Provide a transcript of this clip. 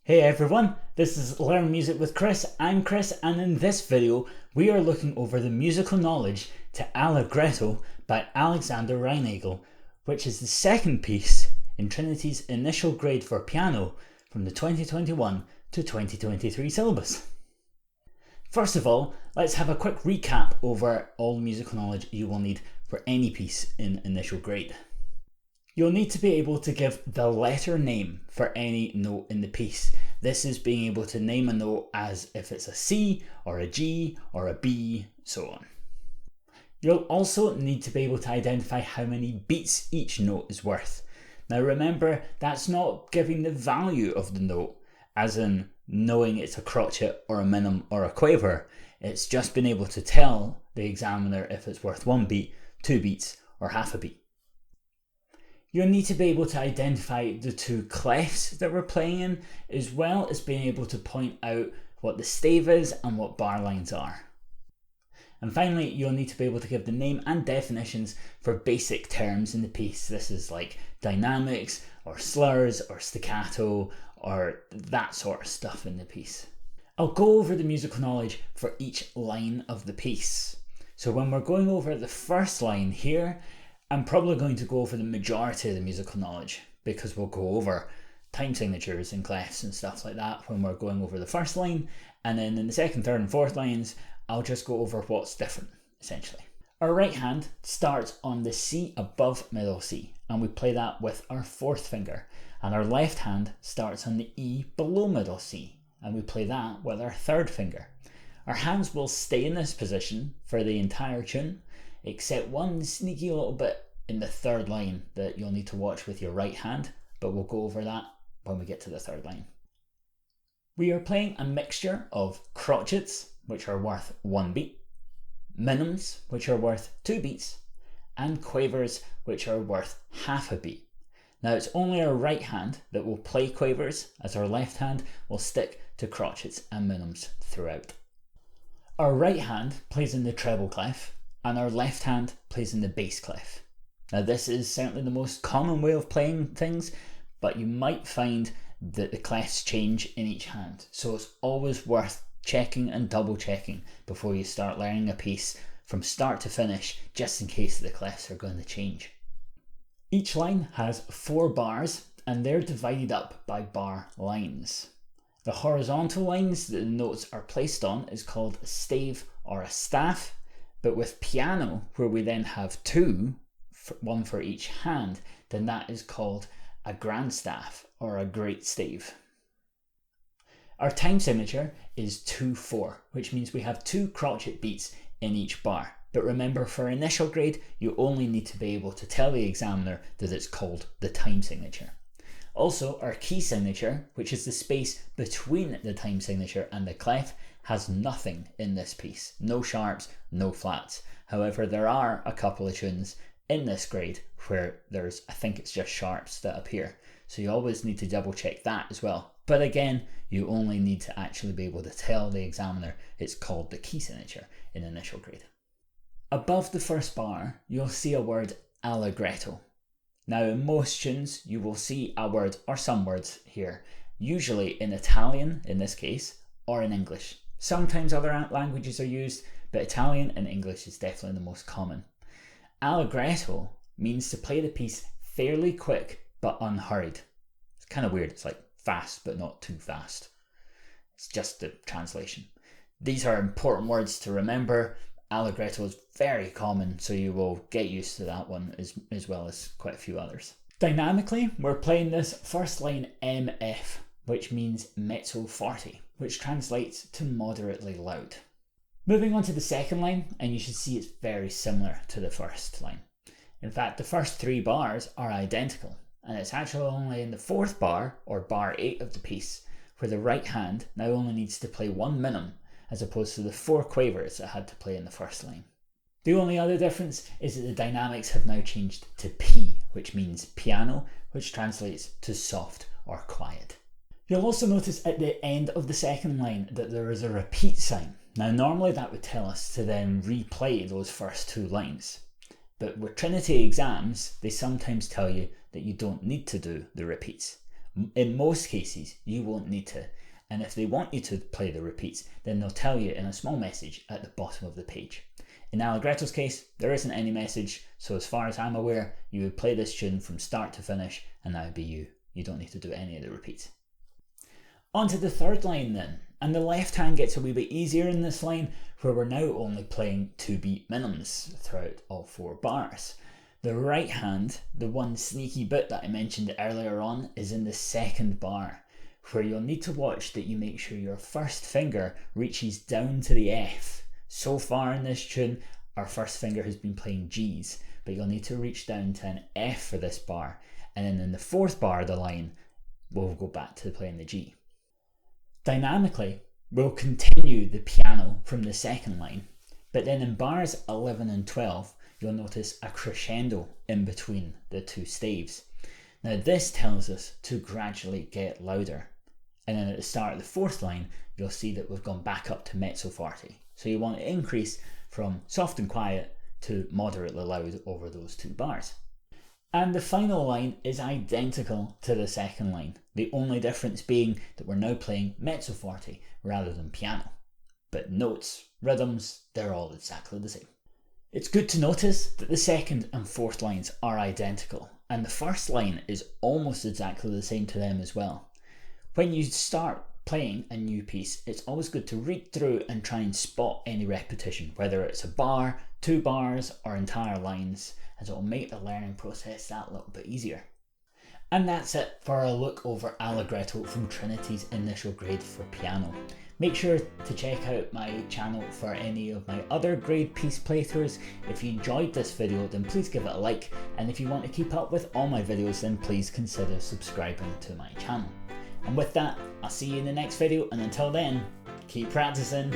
Hey everyone, this is Learn Music with Chris. I'm Chris, and in this video we are looking over the musical knowledge to Allegretto by Alexander Reinagel, which is the second piece in Trinity's initial grade for piano from the 2021 to 2023 syllabus. First of all, let's have a quick recap over all the musical knowledge you will need for any piece in initial grade. You'll need to be able to give the letter name for any note in the piece. This is being able to name a note as if it's a C or a G or a B, so on. You'll also need to be able to identify how many beats each note is worth. Now remember, that's not giving the value of the note, as in knowing it's a crotchet or a minim or a quaver. It's just being able to tell the examiner if it's worth 1 beat, 2 beats, or half a beat. You'll need to be able to identify the two clefs that we're playing in, as well as being able to point out what the stave is and what bar lines are. And finally, you'll need to be able to give the name and definitions for basic terms in the piece. This is like dynamics, or slurs, or staccato, or that sort of stuff in the piece. I'll go over the musical knowledge for each line of the piece. So when we're going over the first line here, I'm probably going to go over the majority of the musical knowledge, because we'll go over time signatures and clefs and stuff like that when we're going over the first line, and then in the second, third and fourth lines I'll just go over what's different, essentially. Our right hand starts on the C above middle C, and we play that with our fourth finger, and our left hand starts on the E below middle C, and we play that with our third finger. Our hands will stay in this position for the entire tune, except one sneaky little bit in the third line that you'll need to watch with your right hand, but we'll go over that when we get to the third line. We are playing a mixture of crotchets, which are worth 1 beat, minims, which are worth 2 beats, and quavers, which are worth half a beat. Now it's only our right hand that will play quavers, as our left hand will stick to crotchets and minims throughout. Our right hand plays in the treble clef, and our left hand plays in the bass clef. Now this is certainly the most common way of playing things, but you might find that the clefs change in each hand, so it's always worth checking and double checking before you start learning a piece from start to finish, just in case the clefs are going to change. Each line has 4 bars, and they're divided up by bar lines. The horizontal lines that the notes are placed on is called a stave or a staff. But with piano, where we then have 2, one for each hand, then that is called a grand staff or a great stave. Our time signature is 2-4, which means we have 2 crotchet beats in each bar. But remember, for initial grade, you only need to be able to tell the examiner that it's called the time signature. Also, our key signature, which is the space between the time signature and the clef, has nothing in this piece. No sharps, no flats. However, there are a couple of tunes in this grade where there's, I think it's just sharps that appear. So you always need to double check that as well. But again, you only need to actually be able to tell the examiner it's called the key signature in initial grade. Above the first bar, you'll see a word Allegretto. Now in most tunes, you will see a word or some words here, usually in Italian in this case, or in English. Sometimes other languages are used, but Italian and English is definitely the most common. Allegretto means to play the piece fairly quick but unhurried. It's kind of weird, it's like fast but not too fast. It's just the translation. These are important words to remember. Allegretto is very common, so you will get used to that one as well as quite a few others. Dynamically, we're playing this first line MF, which means mezzo forte, which translates to moderately loud. Moving on to the second line, and you should see it's very similar to the first line. In fact, the first 3 bars are identical, and it's actually only in the 4th bar, or bar 8 of the piece, where the right hand now only needs to play 1 minim, as opposed to the 4 quavers it had to play in the first line. The only other difference is that the dynamics have now changed to P, which means piano, which translates to soft or quiet. You'll also notice at the end of the second line that there is a repeat sign. Now normally that would tell us to then replay those first 2 lines, but with Trinity exams they sometimes tell you that you don't need to do the repeats. In most cases, you won't need to, and if they want you to play the repeats, then they'll tell you in a small message at the bottom of the page. In Allegretto's case, there isn't any message, so as far as I'm aware, you would play this tune from start to finish, and that would be you. You don't need to do any of the repeats. On to the third line then, and the left hand gets a wee bit easier in this line, where we're now only playing 2-beat minims throughout all 4 bars. The right hand, the one sneaky bit that I mentioned earlier on, is in the second bar, where you'll need to watch that you make sure your first finger reaches down to the F. So far in this tune, our first finger has been playing G's, but you'll need to reach down to an F for this bar, and then in the 4th bar of the line, we'll go back to playing the G. Dynamically, we'll continue the piano from the second line, but then in bars 11 and 12, you'll notice a crescendo in between the 2 staves. Now this tells us to gradually get louder, and then at the start of the 4th line, you'll see that we've gone back up to mezzo forte. So you want to increase from soft and quiet to moderately loud over those 2 bars. And the final line is identical to the second line, the only difference being that we're now playing mezzo forte rather than piano. But notes, rhythms, they're all exactly the same. It's good to notice that the second and 4th lines are identical, and the first line is almost exactly the same to them as well. When you start playing a new piece, it's always good to read through and try and spot any repetition, whether it's a bar, 2 bars, or entire lines, as it will make the learning process that little bit easier. And that's it for a look over Allegretto from Trinity's initial grade for piano. Make sure to check out my channel for any of my other grade piece playthroughs. If you enjoyed this video, then please give it a like, and if you want to keep up with all my videos, then please consider subscribing to my channel. And with that, I'll see you in the next video, and until then, keep practicing.